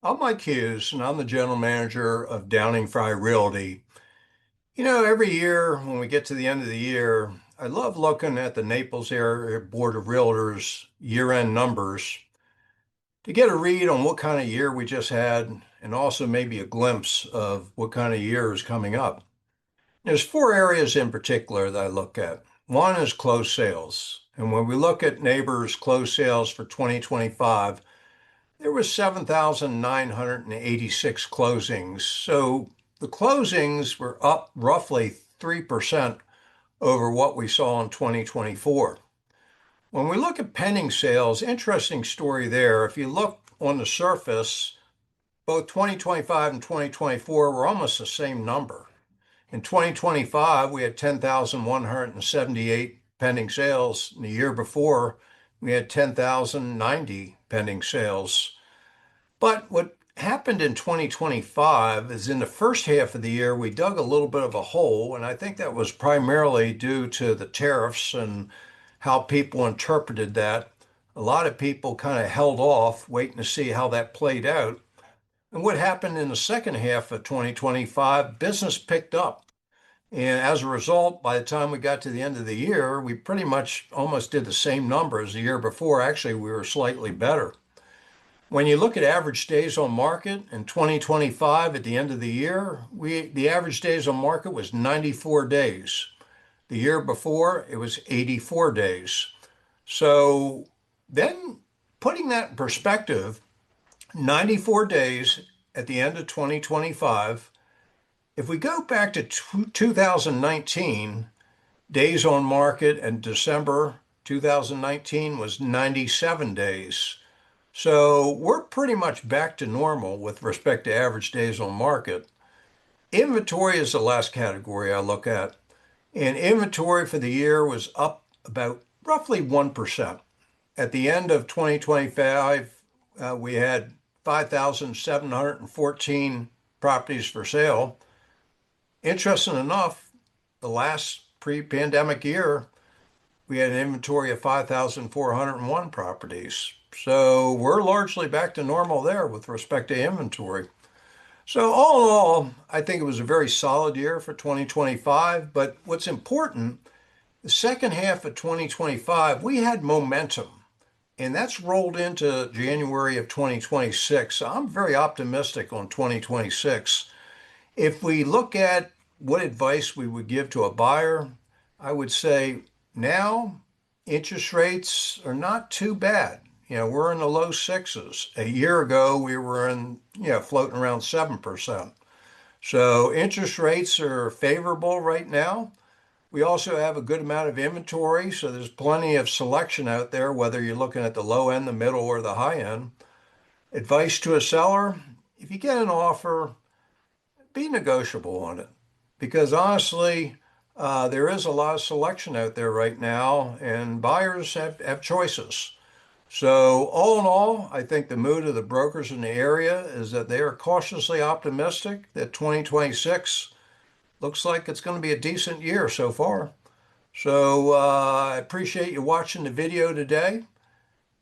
I'm Mike Hughes, and I'm the general manager of Downing-Frye Realty. Every year when we get to the end of the year, I love looking at the Naples Area Board of Realtors year-end numbers to get a read on what kind of year we just had, and also maybe a glimpse of what kind of year is coming up. There's four areas in particular that I look at. One is closed sales. And when we look at NABOR's closed sales for 2025, there was 7,986 closings. So the closings were up roughly 3% over what we saw in 2024. When we look at pending sales, interesting story there. If you look on the surface, both 2025 and 2024 were almost the same number. In 2025, we had 10,178 pending sales. And the year before, we had 10,090 pending sales. But what happened in 2025 is in the first half of the year, we dug a little bit of a hole, and I think that was primarily due to the tariffs and how people interpreted that. A lot of people kind of held off, waiting to see how that played out. And what happened in the second half of 2025, business picked up. And as a result, by the time we got to the end of the year, we pretty much almost did the same number as the year before. Actually, we were slightly better. When you look at average days on market in 2025 at the end of the year, the average days on market was 94 days. The year before, it was 84 days. So then putting that in perspective, 94 days at the end of 2025, if we go back to 2019, days on market in December 2019 was 97 days. So we're pretty much back to normal with respect to average days on market. Inventory is the last category I look at. And inventory for the year was up about roughly 1%. At the end of 2025, we had 5,714 properties for sale. Interesting enough, the last pre-pandemic year, we had an inventory of 5,401 properties. So we're largely back to normal there with respect to inventory. So all in all, I think it was a very solid year for 2025. But what's important, the second half of 2025, we had momentum, and that's rolled into January of 2026. So I'm very optimistic on 2026. If we look at what advice we would give to a buyer, I would say now interest rates are not too bad. We're in the low sixes. A year ago, we were floating around 7%. So interest rates are favorable right now. We also have a good amount of inventory, so there's plenty of selection out there, whether you're looking at the low end, the middle, or the high end. Advice to a seller, if you get an offer, be negotiable on it. Because honestly, there is a lot of selection out there right now, and buyers have choices. So all in all, I think the mood of the brokers in the area is that they are cautiously optimistic that 2026 looks like it's going to be a decent year so far. So I appreciate you watching the video today.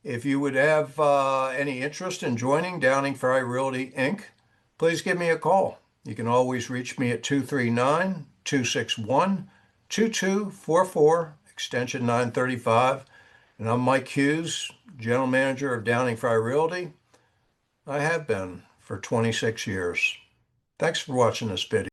If you would have any interest in joining Downing-Frye Realty, Inc., please give me a call. You can always reach me at 239-261-2244, extension 935. And I'm Mike Hughes, General Manager of Downing-Frye Realty. I have been for 26 years. Thanks for watching this video.